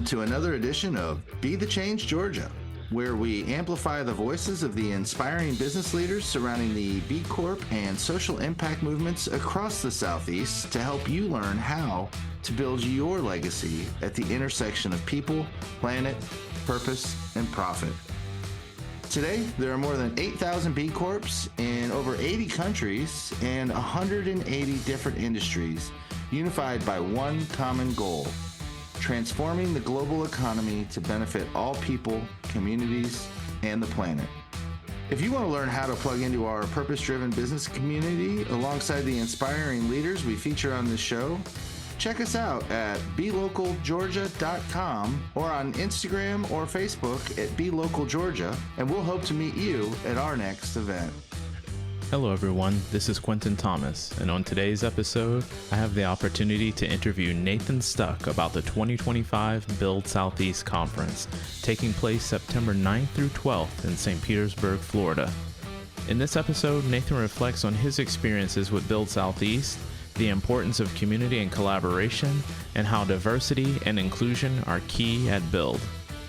to another edition of Be the Change Georgia, where we amplify the voices of the inspiring business leaders surrounding the B Corp and social impact movements across the Southeast to help you learn how to build your legacy at the intersection of people, planet, purpose, and profit. Today, there are more than 8,000 B Corps in over 80 countries and 180 different industries, unified by one common goal: transforming the global economy to benefit all people, communities, and the planet. If you want to learn how to plug into our purpose-driven business community alongside the inspiring leaders we feature on this show, check us out at blocalgeorgia.com or on Instagram or Facebook at blocalgeorgia, and we'll hope to meet you at our next event. Hello everyone, this is Quentin Thomas, and on today's episode, I have the opportunity to interview Nathan Stuck about the 2025 BLD Southeast Conference, taking place September 9th through 12th in St. Petersburg, Florida. In this episode, Nathan reflects on his experiences with BLD Southeast, the importance of community and collaboration, and how diversity and inclusion are key at BLD.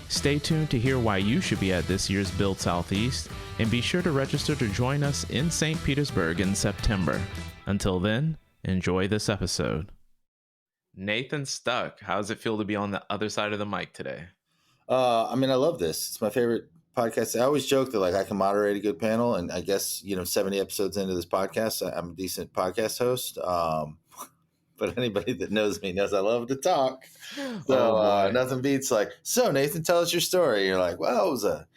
Stay tuned to hear why you should be at this year's BLD Southeast, and be sure to register to join us in St. Petersburg in September. Until then, enjoy this episode. Nathan Stuck, how does it feel to be on the other side of the mic today? I love this. It's my favorite podcast. I always joke that I can moderate a good panel, and I guess 70 episodes into this podcast, I'm a decent podcast host. But anybody that knows me knows I love to talk. So nothing beats so Nathan, tell us your story. You're like, well, it was a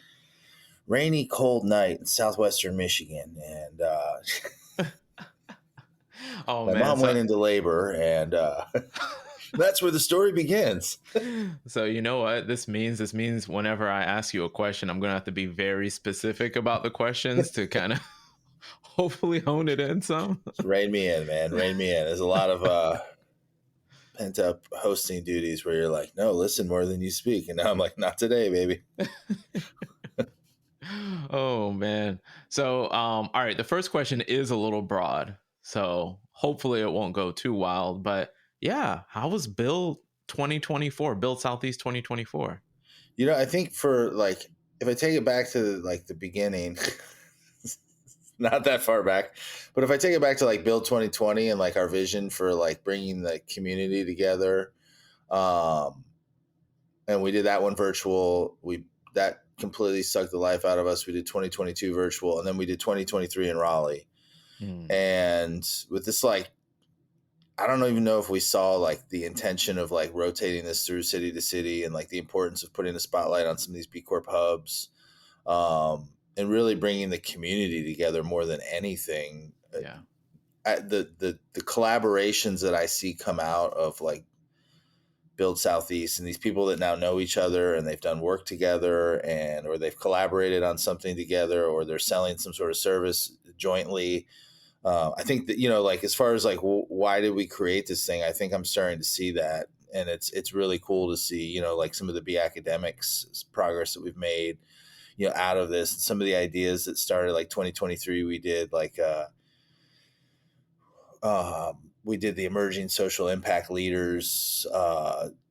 rainy, cold night in southwestern Michigan, and my mom went into labor, and that's where the story begins. So you know what this means? This means whenever I ask you a question, I'm going to have to be very specific about the questions to kind of hopefully hone it in some. Rein me in, man. Rein me in. There's a lot of pent up hosting duties where you're like, no, listen more than you speak. And now I'm like, not today, baby. Oh, man. So, all right. The first question is a little broad, so hopefully it won't go too wild. But yeah, how was BLD 2024, BLD Southeast 2024? I think for if I take it back to the beginning, not that far back, but if I take it back to BLD 2020 and our vision for bringing the community together, and we did that one virtual, that completely sucked the life out of us. We did 2022 virtual, and then we did 2023 in Raleigh. And with this, I don't even know if we saw the intention of rotating this through city to city, and the importance of putting a spotlight on some of these B Corp hubs, and really bringing the community together more than anything. Yeah. The collaborations that I see come out of BLD Southeast, and these people that now know each other and they've done work together, or they've collaborated on something together, or they're selling some sort of service jointly. I think that, as far as why did we create this thing? I think I'm starting to see that. And it's really cool to see, some of the B academics progress that we've made, out of this. Some of the ideas that started 2023, we did we did the Emerging Social Impact Leaders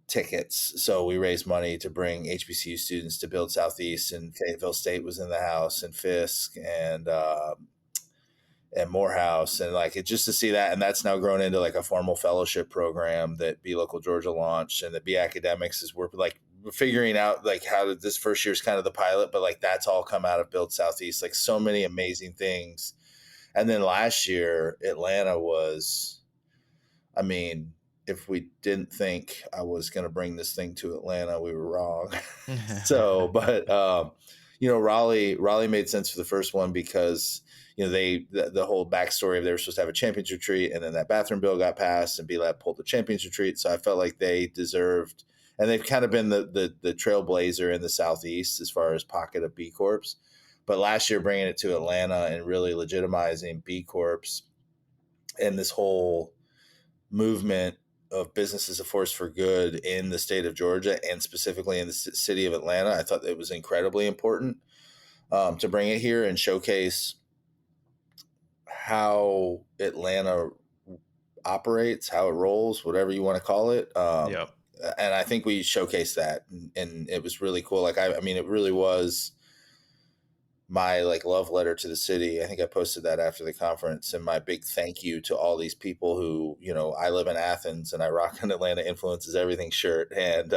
tickets. So we raised money to bring HBCU students to BLD Southeast, and Fayetteville State was in the house, and Fisk, and Morehouse, and it just to see that. And that's now grown into a formal fellowship program that Be Local Georgia launched, and the B Academics is we're figuring out how did this first year's kind of the pilot, but that's all come out of BLD Southeast, so many amazing things. And then last year, Atlanta was, if we didn't think I was going to bring this thing to Atlanta, we were wrong. So, but, Raleigh made sense for the first one because, the whole backstory of they were supposed to have a champions retreat, and then that bathroom bill got passed and B-Lab pulled the champions retreat. So I felt like they deserved, and they've kind of been the trailblazer in the Southeast as far as pocket of B Corps. But last year, bringing it to Atlanta and really legitimizing B Corps and this whole movement of business as a force for good in the state of Georgia, and specifically in the city of Atlanta, I thought it was incredibly important to bring it here and showcase how Atlanta operates, how it rolls, whatever you want to call it. Yep. and I think we showcased that, and it was really cool. Like, I mean, it really was my like love letter to the city. I think I posted that after the conference, and my big thank you to all these people who, I live in Athens and I rock an Atlanta influences everything shirt. And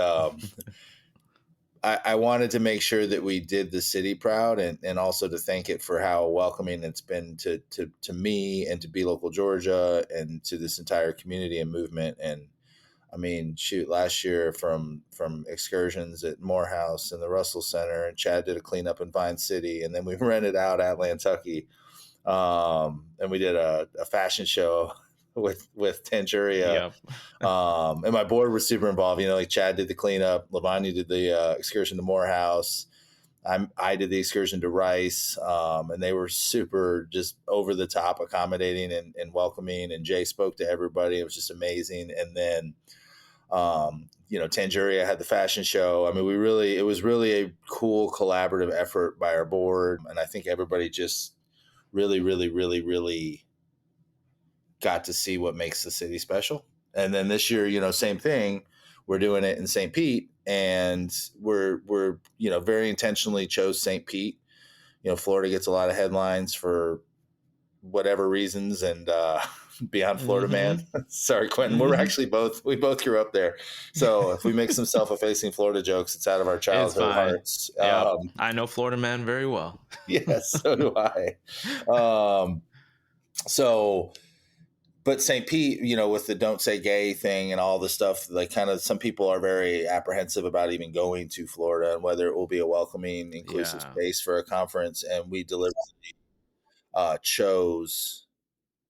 I wanted to make sure that we did the city proud, and also to thank it for how welcoming it's been to me and to Be Local Georgia and to this entire community and movement. And I mean, shoot, last year from excursions at Morehouse and the Russell Center, and Chad did a cleanup in Vine City, and then we rented out Atlantucky, and we did a fashion show with Tangeria. Yep. And my board was super involved. Like Chad did the cleanup, Lavanya did the excursion to Morehouse. I did the excursion to Rice, and they were super just over the top accommodating and welcoming. And Jay spoke to everybody. It was just amazing. And then, Tangeria had the fashion show. I mean, it was really a cool collaborative effort by our board. And I think everybody just really, really, really, really got to see what makes the city special. And then this year, same thing. We're doing it in St. Pete, and we're very intentionally chose St. Pete. Florida gets a lot of headlines for whatever reasons, and beyond Florida man. Sorry, Quentin. We both grew up there. So if we make some self-effacing Florida jokes, it's out of our childhood hearts. Yeah, I know Florida man very well. Yes, so do I. But St. Pete, with the don't say gay thing and all the stuff, like kind of some people are very apprehensive about even going to Florida and whether it will be a welcoming, inclusive space for a conference. And we deliberately chose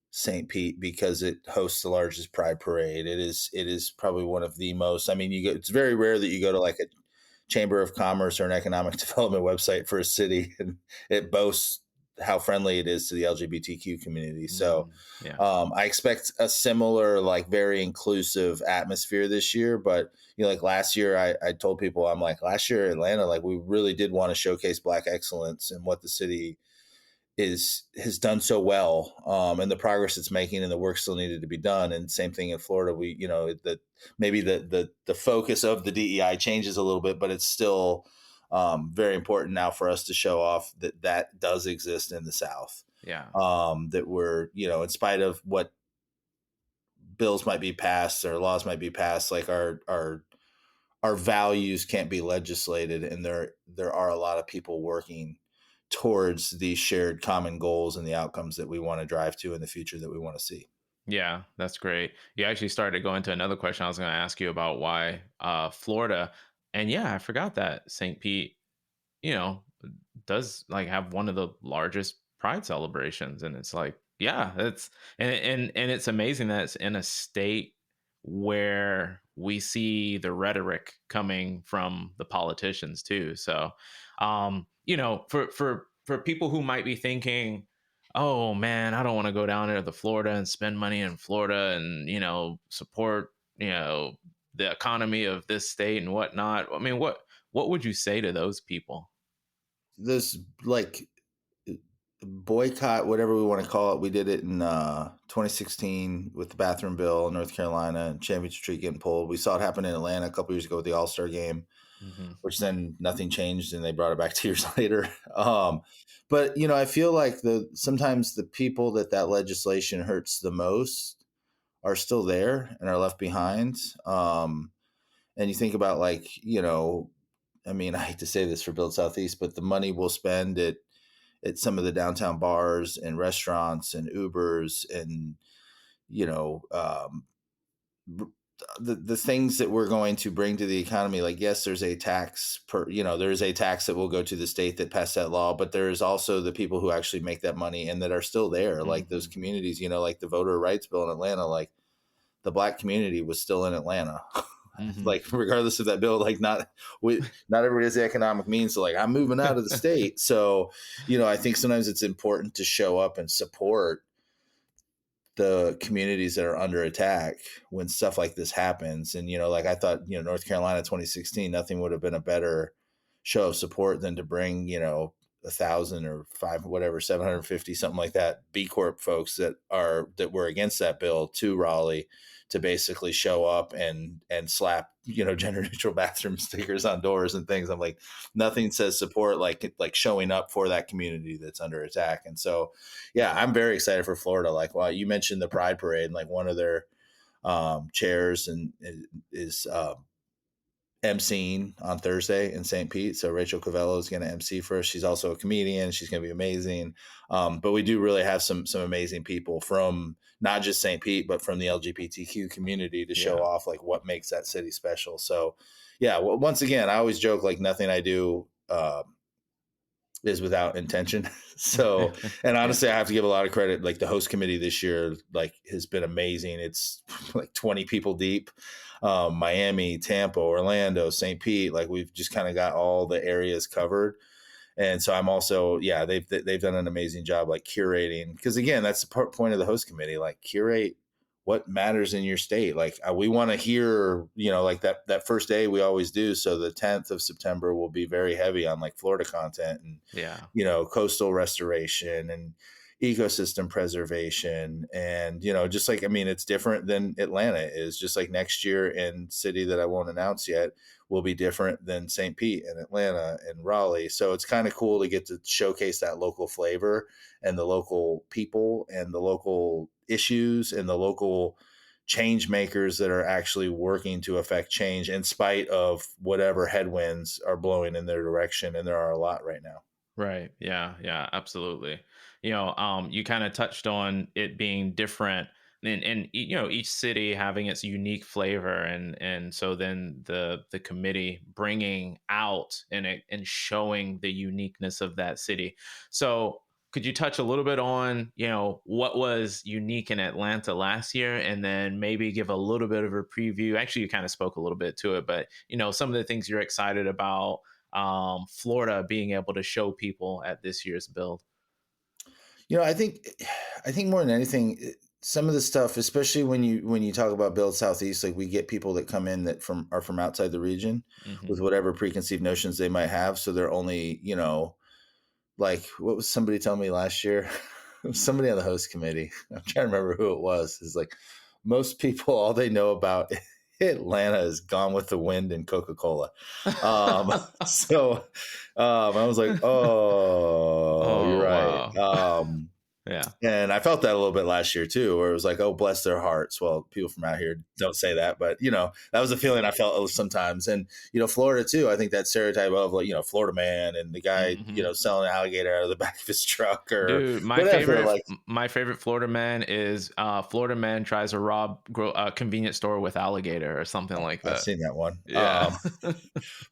St. Pete because it hosts the largest pride parade. It is probably one of the most, it's very rare that you go to like a Chamber of Commerce or an economic development website for a city and it boasts how friendly it is to the LGBTQ community. So I expect a similar, like very inclusive atmosphere this year. But, like last year, I told people, I'm like, last year Atlanta, like we really did want to showcase Black excellence and what the city has done so well, and the progress it's making, and the work still needed to be done. And same thing in Florida. We, maybe the focus of the DEI changes a little bit, but it's still very important now for us to show off that does exist in the South. Yeah. That we're, in spite of what bills might be passed or laws might be passed, like our values can't be legislated, and there are a lot of people working towards these shared common goals and the outcomes that we want to drive to in the future that we want to see. Yeah, that's great. You actually started to go into another question I was going to ask you about why Florida. And yeah, I forgot that St. Pete, does like have one of the largest pride celebrations. And it's like, yeah, it's and it's amazing that it's in a state where we see the rhetoric coming from the politicians too. So for people who might be thinking, oh man, I don't want to go down there to Florida and spend money in Florida and, support, the economy of this state and whatnot. I mean, what would you say to those people? This like boycott, whatever we want to call it. We did it in 2016 with the bathroom bill in North Carolina and championship tree getting pulled. We saw it happen in Atlanta a couple years ago with the All-Star game, which then nothing changed and they brought it back 2 years later. But I feel like sometimes the people that legislation hurts the most are still there and are left behind. And you think about I hate to say this for BLD Southeast, but the money we'll spend at some of the downtown bars and restaurants and Ubers and, the things that we're going to bring to the economy. Like, yes, there's a tax there's a tax that will go to the state that passed that law, but there's also the people who actually make that money and that are still there. Like those communities, like the voter rights bill in Atlanta, like the Black community was still in Atlanta. Like regardless of that bill, like not everybody has the economic means to like, I'm moving out of the state. So, I think sometimes it's important to show up and support the communities that are under attack when stuff like this happens. And, I thought, North Carolina 2016, nothing would have been a better show of support than to bring, 1,000 or five, whatever, 750, something like that, B Corp folks that were against that bill to Raleigh to basically show up and slap, gender neutral bathroom stickers on doors and things. I'm like, nothing says support like showing up for that community that's under attack. And so, yeah, I'm very excited for Florida. Like, well, you mentioned the Pride Parade, and like one of their chairs and is emceeing on Thursday in St. Pete. So Rachel Covello is going to MC for us. She's also a comedian. She's going to be amazing. But we do really have some amazing people from not just St. Pete, but from the LGBTQ community to show off like what makes that city special. So yeah, once again, I always joke like nothing I do is without intention. So, and honestly, I have to give a lot of credit. Like the host committee this year, like has been amazing. It's like 20 people deep. Miami, Tampa, Orlando, St. Pete. Like we've just kind of got all the areas covered. And so I'm also, they've done an amazing job like curating, because again, that's the point of the host committee, like curate what matters in your state. Like we want to hear, like that first day we always do. So the 10th of September will be very heavy on like Florida content and, coastal restoration and ecosystem preservation. And, just like, I mean, it's different than Atlanta is. Just like next year in city that I won't announce yet will be different than St. Pete and Atlanta and Raleigh. So it's kind of cool to get to showcase that local flavor and the local people and the local issues and the local change makers that are actually working to affect change in spite of whatever headwinds are blowing in their direction. And there are a lot right now. Right. Yeah. Yeah, absolutely. You kind of touched on it being different and each city having its unique flavor. And so then the committee bringing out and showing the uniqueness of that city. So could you touch a little bit on, what was unique in Atlanta last year, and then maybe give a little bit of a preview? Actually, you kind of spoke a little bit to it, but, some of the things you're excited about Florida being able to show people at this year's build. I think more than anything, some of the stuff, especially when you talk about BLD Southeast, like we get people that come in that are from outside the region with whatever preconceived notions they might have. So they're only, like what was somebody telling me last year? It was somebody on the host committee. I'm trying to remember who it was. It's like most people, all they know about Atlanta is Gone with the Wind and Coca-Cola. So I was like, oh, you're right. Wow. Yeah. And I felt that a little bit last year too, where it was like, oh, bless their hearts. Well, people from out here don't say that, but that was a feeling I felt sometimes. And, Florida too, I think that stereotype of like, Florida man and the guy, selling an alligator out of the back of his truck or dude, my favorite Florida man is Florida man tries to rob a convenience store with alligator or something like that. I've seen that one. Yeah.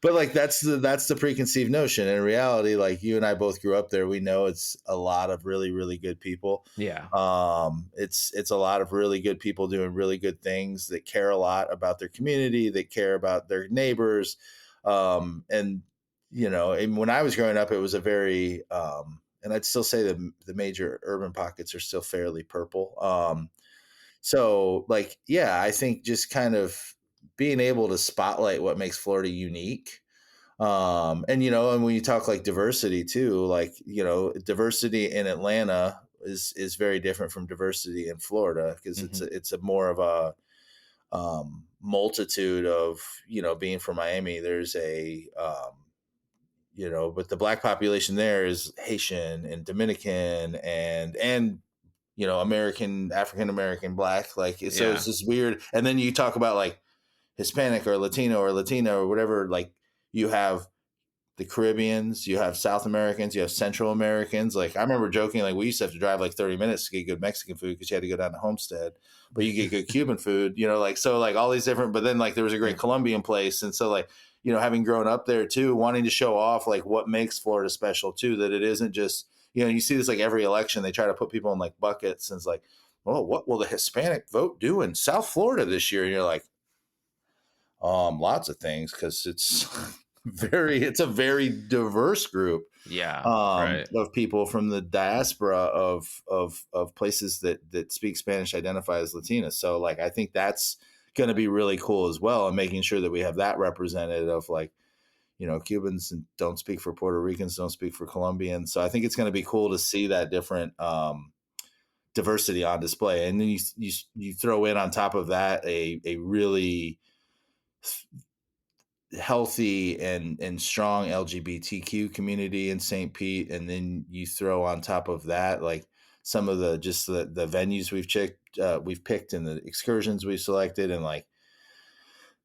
But like, that's the preconceived notion. In reality, like you and I both grew up there. We know it's a lot of really, really good people. Yeah. It's a lot of really good people doing really good things that care a lot about their community, that care about their neighbors. And when I was growing up, it was a very, and I'd still say the major urban pockets are still fairly purple. So like, yeah, I think just kind of being able to spotlight what makes Florida unique. And when you talk like diversity too, like, diversity in Atlanta is very different from diversity in Florida, because it's a more of a multitude of, being from Miami, there's a, but the Black population there is Haitian and Dominican and American, African-American Black, like, so it's just weird. And then you talk about like Hispanic or Latino or whatever, like you have the Caribbeans, you have South Americans, you have Central Americans. Like I remember joking, like we used to have to drive like 30 minutes to get good Mexican food because you had to go down to Homestead, but you get good Cuban food, like, so like all these different, but then like there was a great Colombian place. And so like, having grown up there too, wanting to show off like what makes Florida special too, that it isn't just, you see this like every election, they try to put people in like buckets and it's like, well, what will the Hispanic vote do in South Florida this year? And you're like, lots of things, because it's it's a very diverse group of people from the diaspora of places that speak Spanish, identify as Latina. So like I think that's going to be really cool as well, and making sure that we have that represented of like Cubans don't speak for Puerto Ricans, don't speak for Colombians. So I think it's going to be cool to see that different diversity on display. And then you throw in on top of that a really healthy and strong LGBTQ community in St. Pete, and then you throw on top of that like some of the the venues we've picked and the excursions we've selected, and like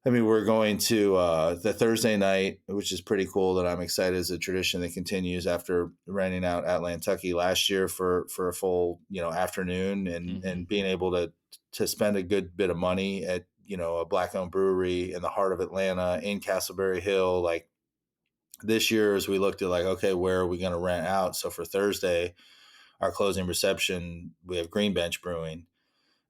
we're going to the Thursday night, which is pretty cool. That I'm excited as a tradition that continues after renting out Atlantucky last year for a full afternoon, and being able to spend a good bit of money at a black owned brewery in the heart of Atlanta in Castleberry Hill. Like this year, as we looked at like, okay, where are we going to rent out? So for Thursday, our closing reception, we have Green Bench Brewing.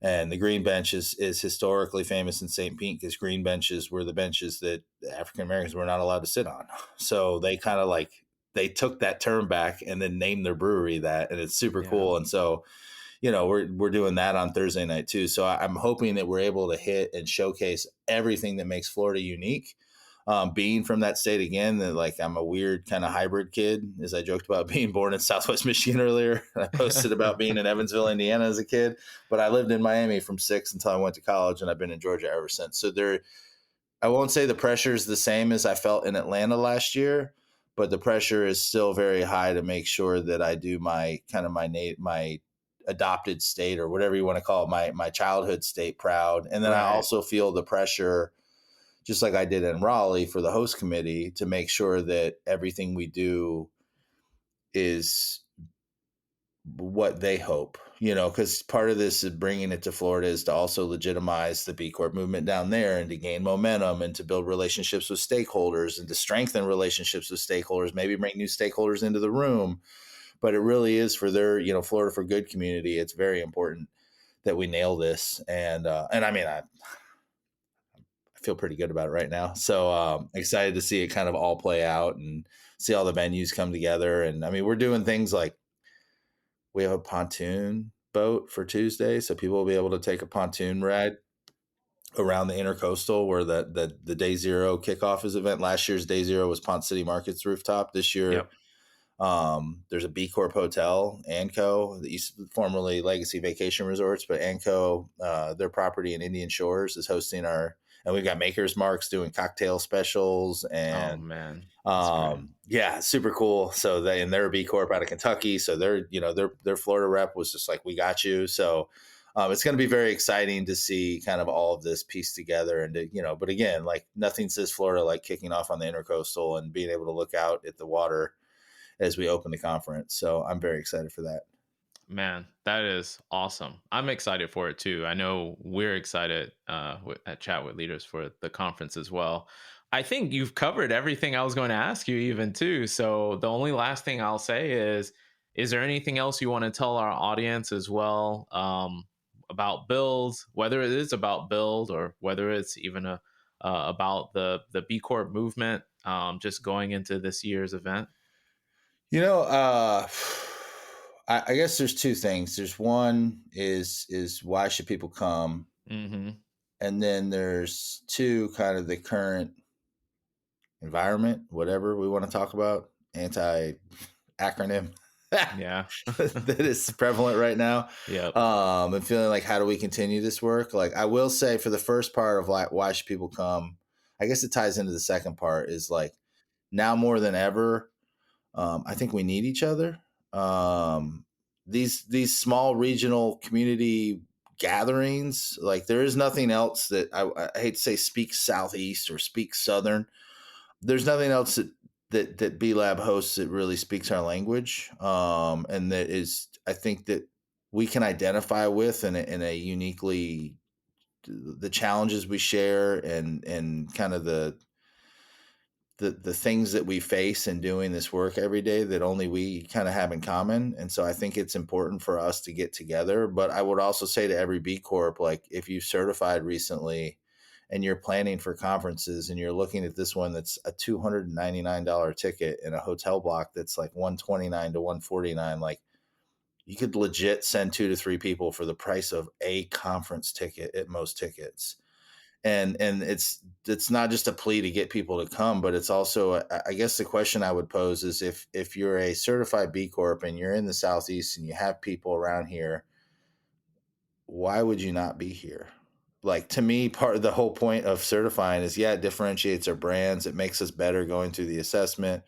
And the Green Bench is historically famous in St. Pete because green benches were the benches that African Americans were not allowed to sit on. So they kind of like, they took that term back and then named their brewery that, and it's super cool. And so, we're doing that on Thursday night too. So I'm hoping that we're able to hit and showcase everything that makes Florida unique. Being from that state again, that like I'm a weird kind of hybrid kid, as I joked about being born in Southwest Michigan earlier. I posted about being in Evansville, Indiana as a kid, but I lived in Miami from 6 until I went to college, and I've been in Georgia ever since. So I won't say the pressure is the same as I felt in Atlanta last year, but the pressure is still very high to make sure that I do my kind of my adopted state, or whatever you want to call it, my childhood state proud. And then I also feel the pressure, just like I did in Raleigh for the host committee, to make sure that everything we do is what they hope, because part of this is bringing it to Florida is to also legitimize the B Corp movement down there, and to gain momentum, and to build relationships with stakeholders, and to strengthen relationships with stakeholders, maybe bring new stakeholders into the room. But it really is for their, Florida for Good community. It's very important that we nail this. And I feel pretty good about it right now. So excited to see it kind of all play out and see all the venues come together. And we're doing things like we have a pontoon boat for Tuesday. So people will be able to take a pontoon ride around the Intercoastal, where the Day Zero kickoff is event. Last year's Day Zero was Ponce City Market's rooftop. This year, there's a B Corp hotel, Anco, formerly Legacy Vacation Resorts, but Anco, their property in Indian Shores, is hosting and we've got Maker's Marks doing cocktail specials, and yeah, super cool. So they're a B Corp out of Kentucky. So their Florida rep was just like, we got you. So it's going to be very exciting to see kind of all of this pieced together, and but again, like nothing says Florida like kicking off on the Intercoastal and being able to look out at the water as we open the conference. So I'm very excited for that. Man, that is awesome. I'm excited for it too. I know we're excited at Chat with Leaders for the conference as well. I think you've covered everything I was going to ask you even too. So the only last thing I'll say is there anything else you want to tell our audience as well about Build, whether it is about Build or whether it's even about the B Corp movement, just going into this year's event? I guess there's two things. There's one is why should people come? Mm-hmm. And then there's two, kind of the current environment, whatever we want to talk about, anti-acronym. Yeah. That is prevalent right now. Yeah. And feeling like, how do we continue this work? Like, I will say for the first part of like, why should people come? I guess it ties into the second part, is like, now more than ever, I think we need each other. These small regional community gatherings, like there is nothing else that I hate to say speak Southeast or speak Southern. There's nothing else that B Lab hosts that really speaks our language. And that is, I think that we can identify with in a uniquely, the challenges we share, and kind of the things that we face in doing this work every day that only we kind of have in common. And so I think it's important for us to get together. But I would also say to every B Corp, like if you certified recently and you're planning for conferences and you're looking at this one that's a $299 ticket in a hotel block that's like $129 to $149, like you could legit send 2 to 3 people for the price of a conference ticket at most tickets. and it's not just a plea to get people to come, but it's also I guess the question I would pose is if you're a certified B Corp and you're in the Southeast and you have people around here, why would you not be here? Like, to me, part of the whole point of certifying is, yeah, it differentiates our brands. It makes us better going through the assessment.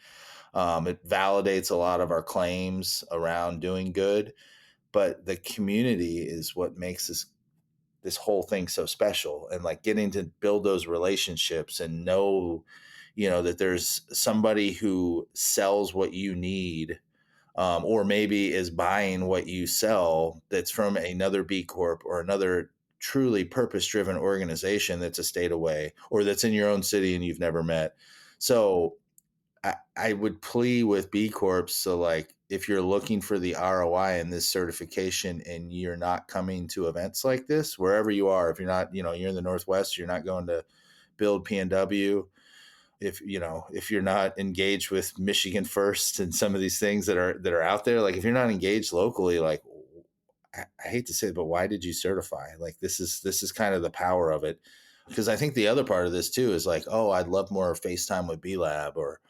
It validates a lot of our claims around doing good, but the community is what makes this whole thing so special. And like getting to build those relationships and know, that there's somebody who sells what you need, or maybe is buying what you sell, that's from another B Corp or another truly purpose driven organization that's a state away or that's in your own city and you've never met. So I would plea with B Corps. So, like, if you're looking for the ROI in this certification and you're not coming to events like this, wherever you are, if you're not, you're in the Northwest, you're not going to build PNW. If you're not engaged with Michigan First and some of these things that are out there, like if you're not engaged locally, like I hate to say it, but why did you certify? Like this is kind of the power of it. Because I think the other part of this too is like, oh, I'd love more FaceTime with B Lab, or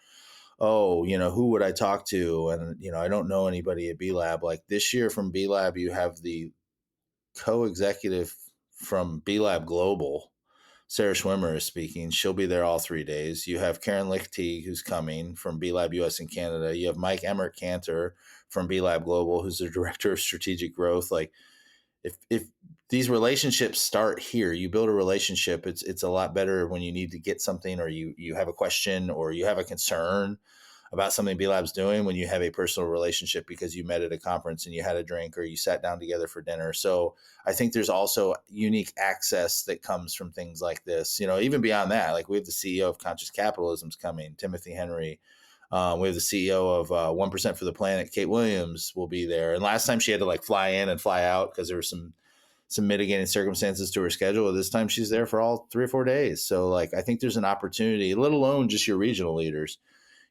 oh, who would I talk to? And, I don't know anybody at B Lab. Like this year from B Lab, you have the co-executive from B Lab Global. Sarah Schwimmer is speaking. She'll be there all 3 days. You have Karen Lichty, who's coming from B Lab US and Canada. You have Mike Emmert Cantor from B Lab Global, who's the director of strategic growth. Like, if these relationships start here, you build a relationship. It's a lot better when you need to get something, or you have a question, or you have a concern about something B Lab's doing, when you have a personal relationship because you met at a conference and you had a drink or you sat down together for dinner. So I think there's also unique access that comes from things like this. Even beyond that, like we have the CEO of Conscious Capitalism's coming, Timothy Henry. We have the CEO of 1% for the Planet, Kate Williams, will be there. And last time she had to like fly in and fly out because there were some mitigating circumstances to her schedule. This time she's there for all 3 or 4 days. So like, I think there's an opportunity, let alone just your regional leaders,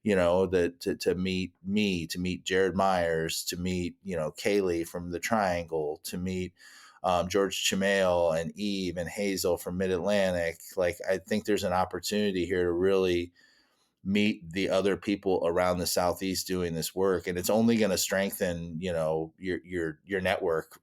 that to meet me, to meet Jared Myers, to meet, Kaylee from the Triangle, to meet George Chamail and Eve and Hazel from Mid-Atlantic. Like, I think there's an opportunity here to really meet the other people around the Southeast doing this work. And it's only going to strengthen, your network.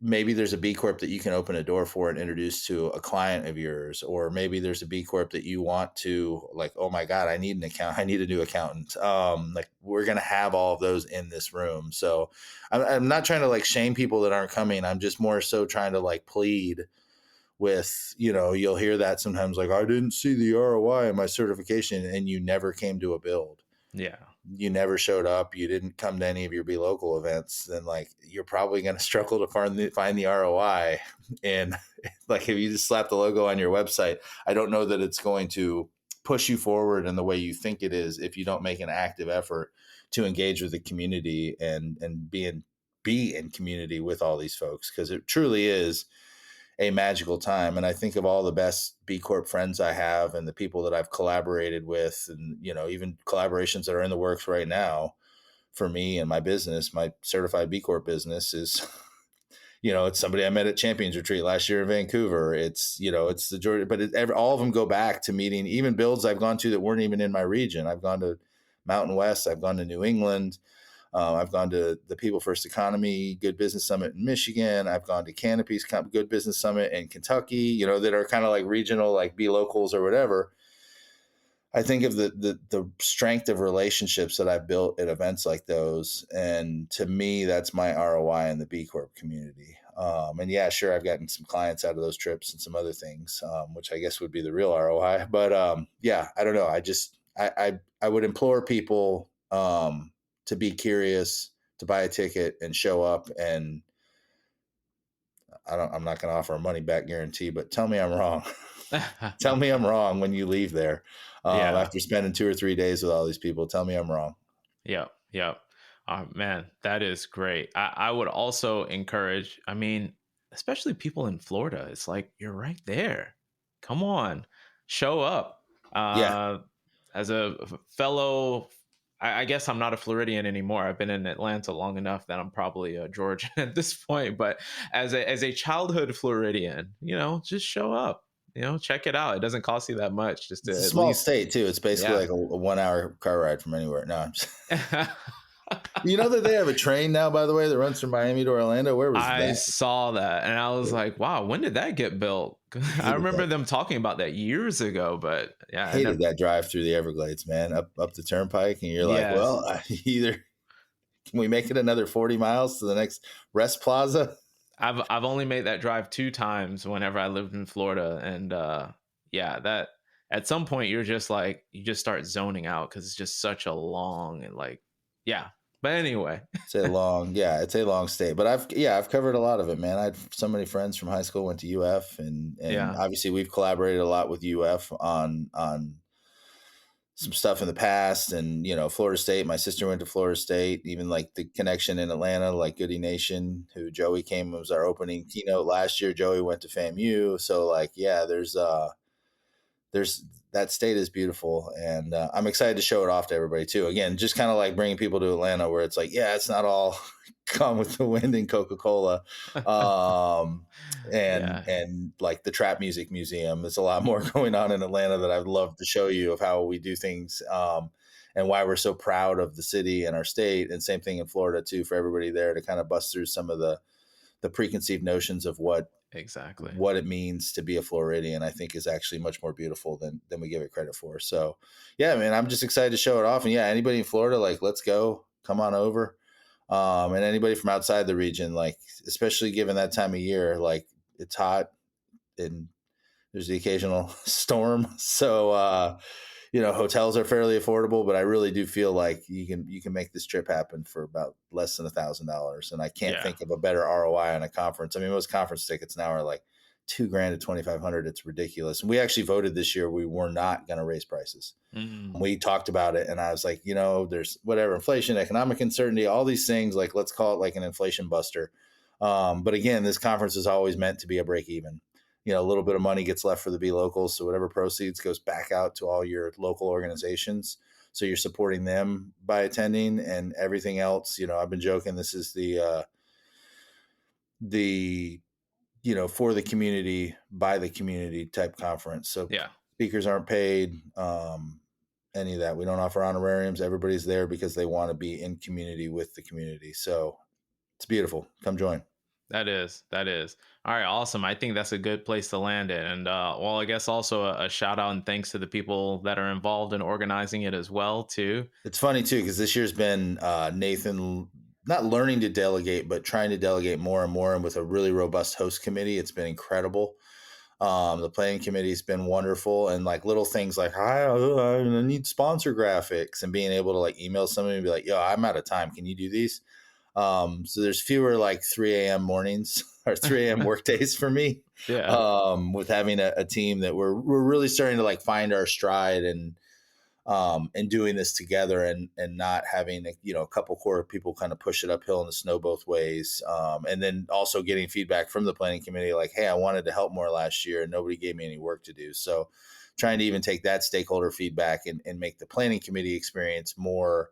Maybe there's a B Corp that you can open a door for and introduce to a client of yours, or maybe there's a B Corp that you want to, like, oh my God, I need an account. I need a new accountant. Like, we're going to have all of those in this room. So I'm not trying to like shame people that aren't coming. I'm just more so trying to like plead with, you'll hear that sometimes, like, I didn't see the ROI in my certification, and you never came to a build. Yeah. You never showed up, you didn't come to any of your B local events, then like you're probably going to struggle to find the ROI. And like, if you just slap the logo on your website, I don't know that it's going to push you forward in the way you think it is if you don't make an active effort to engage with the community and be in community with all these folks, because it truly is a magical time. And I think of all the best B Corp friends I have and the people that I've collaborated with, and, even collaborations that are in the works right now for me and my business, my certified B Corp business is, it's somebody I met at Champions Retreat last year in Vancouver. It's, it's the Georgia, but all of them go back to meeting even builds I've gone to that weren't even in my region. I've gone to Mountain West. I've gone to New England. I've gone to the People First Economy Good Business Summit in Michigan. I've gone to Canopy's Good Business Summit in Kentucky, that are kind of like regional, like B locals or whatever. I think of the strength of relationships that I've built at events like those. And to me, that's my ROI in the B Corp community. And yeah, sure, I've gotten some clients out of those trips and some other things, which I guess would be the real ROI. But yeah, I don't know. I would implore people to be curious, to buy a ticket and show up. And I'm not going to offer a money back guarantee, but tell me I'm wrong. Tell me I'm wrong when you leave there. After spending 2 or 3 days with all these people, tell me I'm wrong. Yeah. Man, that is great. I would also encourage, especially people in Florida. It's like, you're right there. Come on, show up. As a fellow, I guess I'm not a Floridian anymore. I've been in Atlanta long enough that I'm probably a Georgian at this point. But as a childhood Floridian, just show up. check it out. It doesn't cost you that much just to It's a at small least, state too. It's basically yeah. like a 1 hour car ride from anywhere. No, I'm just... You know that they have a train now, by the way, that runs from Miami to Orlando. Where was I that? saw that and I was like, wow, when did that get built? I Hated remember that. them talking about that years ago, but yeah, I never, Hated that drive through the Everglades, man, up the turnpike, and you're like, yes. well, either can we make it another 40 miles to the next rest plaza? I've only made that drive 2 times whenever I lived in Florida, and yeah, that at some point you're just like you just start zoning out because it's just such a long and like yeah. But anyway, It's a long stay, but I've covered a lot of it, man. I had so many friends from high school went to UF, and yeah, obviously we've collaborated a lot with UF on some stuff in the past, and Florida State. My sister went to Florida State. Even like the connection in Atlanta, like Goody Nation, who Joey came was our opening keynote last year. Joey went to FAMU, so like yeah, there's that state is beautiful, and I'm excited to show it off to everybody too. Again, just kind of like bringing people to Atlanta, where it's like, yeah, it's not all Gone with the Wind and Coca-Cola, yeah, and like the Trap Music Museum. There's a lot more going on in Atlanta that I'd love to show you of how we do things, and why we're so proud of the city and our state. And same thing in Florida too, for everybody there to kind of bust through some of the preconceived notions of exactly. what it means to be a Floridian. I think is actually much more beautiful than we give it credit for. So yeah, man, I'm just excited to show it off. And yeah, anybody in Florida, like, let's go, come on over. And anybody from outside the region, like, especially given that time of year, like it's hot and there's the occasional storm. So, hotels are fairly affordable, but I really do feel like you can make this trip happen for about less than $1,000. And I can't Yeah. think of a better ROI on a conference. I mean, most conference tickets now are like $2,000 to $2,500. It's ridiculous. And we actually voted this year. We were not going to raise prices. We talked about it, and I was like, there's whatever, inflation, economic uncertainty, all these things, like, let's call it like an inflation buster. But again, this conference is always meant to be a break even. A little bit of money gets left for the B locals. So whatever proceeds goes back out to all your local organizations. So you're supporting them by attending, and everything else. I've been joking. This is the for the community, by the community type conference. So Yeah. speakers aren't paid, any of that. We don't offer honorariums. Everybody's there because they want to be in community with the community. So it's beautiful. Come join. That is. All right, awesome. I think that's a good place to land it. And well, I guess also a shout out and thanks to the people that are involved in organizing it as well, too. It's funny too, because this year's been Nathan not learning to delegate, but trying to delegate more and more, and with a really robust host committee. It's been incredible. The planning committee's been wonderful, and like little things like, I need sponsor graphics, and being able to like email somebody and be like, yo, I'm out of time. Can you do these? So there's fewer like 3 a.m. mornings or 3 a.m. work days for me. Yeah. With having a team that we're really starting to like find our stride, and doing this together, and not having a couple core people kind of push it uphill in the snow both ways. And then also getting feedback from the planning committee, like, hey, I wanted to help more last year and nobody gave me any work to do. So trying to even take that stakeholder feedback and make the planning committee experience more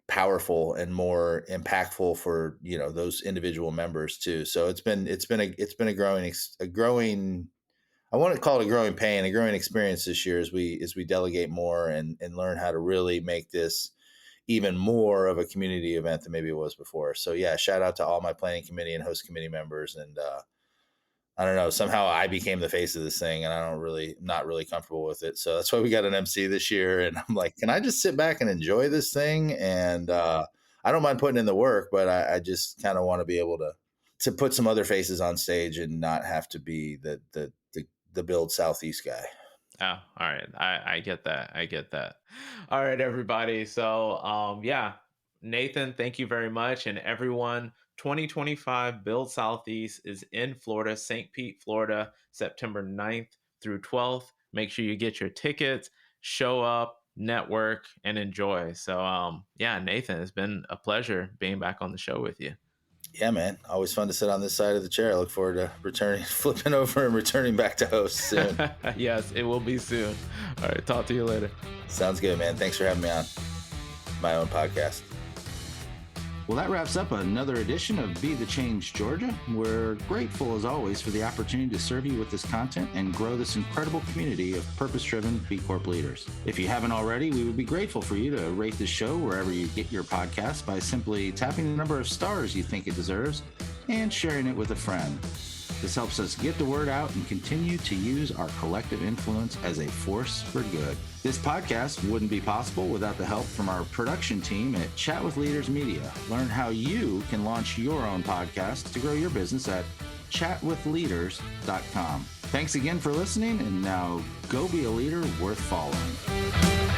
powerful and more impactful for those individual members too. So it's been a growing, I want to call it a growing pain, a growing experience this year as we delegate more and learn how to really make this even more of a community event than maybe it was before. So yeah, shout out to all my planning committee and host committee members. And I don't know, somehow I became the face of this thing, and not really comfortable with it. So that's why we got an MC this year. And I'm like, can I just sit back and enjoy this thing? And I don't mind putting in the work, but I just kind of want to be able to put some other faces on stage and not have to be the BLD Southeast guy. Oh, all right. I get that. All right, everybody. So, yeah, Nathan, thank you very much. And everyone, 2025 BLD Southeast is in Florida, St. Pete, Florida, September 9th through 12th. Make sure you get your tickets, show up, network, and enjoy. So, yeah, Nathan, it's been a pleasure being back on the show with you. Yeah, man. Always fun to sit on this side of the chair. I look forward to flipping over and returning back to host soon. Yes, it will be soon. All right. Talk to you later. Sounds good, man. Thanks for having me on my own podcast. Well, that wraps up another edition of Be the Change Georgia. We're grateful as always for the opportunity to serve you with this content and grow this incredible community of purpose-driven B Corp leaders. If you haven't already, we would be grateful for you to rate this show wherever you get your podcasts by simply tapping the number of stars you think it deserves and sharing it with a friend. This helps us get the word out and continue to use our collective influence as a force for good. This podcast wouldn't be possible without the help from our production team at Chat with Leaders Media. Learn how you can launch your own podcast to grow your business at chatwithleaders.com. Thanks again for listening, and now go be a leader worth following.